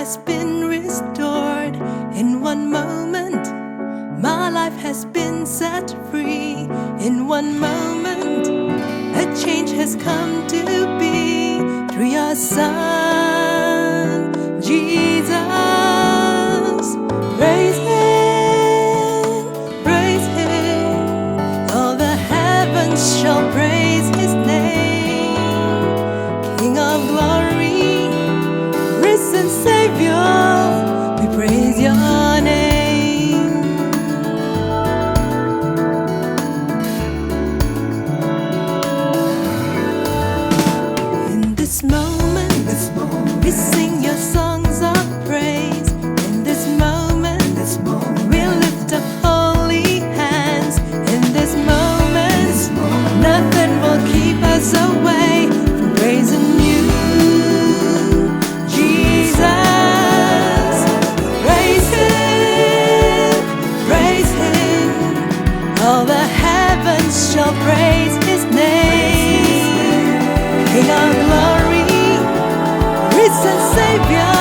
has been restored. In one moment, my life has been set free. In one moment, a change has come to be through your Son, Jesus. Praise Him, praise Him. All the heavens shall praise His name. King of glory, risen Savior, we praise your name. In this moment, we sing your songs of praise. In this moment, we lift up holy hands. In this moment, nothing will keep us away from praising you, Jesus. Praise Him, praise Him. All the heavens shall praise His name. King of glory, risen Savior,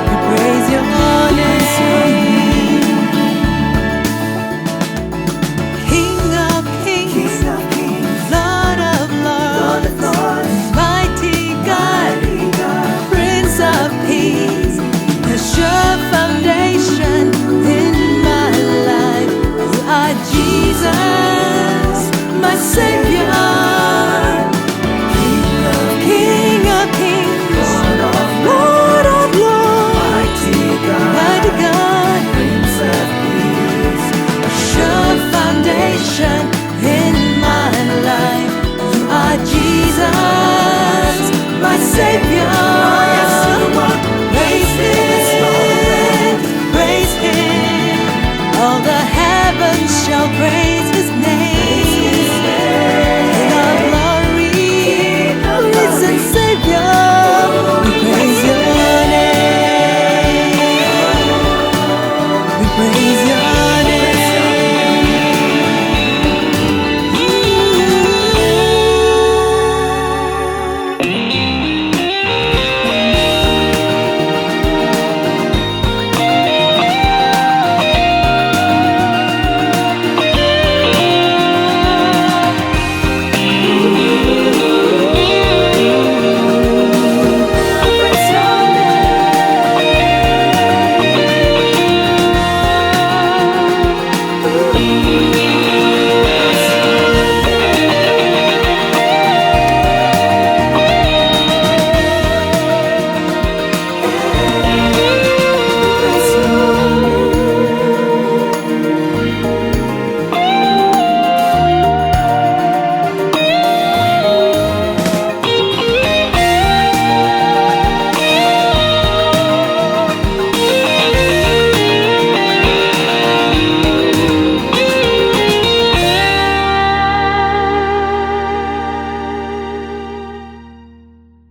we praise your name. King of kings, Lord of lords, mighty God, Prince of peace, a sure foundation in my life. You are Jesus, my Savior. King of kings, Lord of lords, mighty God, Prince of peace, a sure foundation in my life. You are Jesus, my Savior. Praise Him, praise Him. All the heavens shall praise His name. King of glory, risen Savior, we praise your name. We praise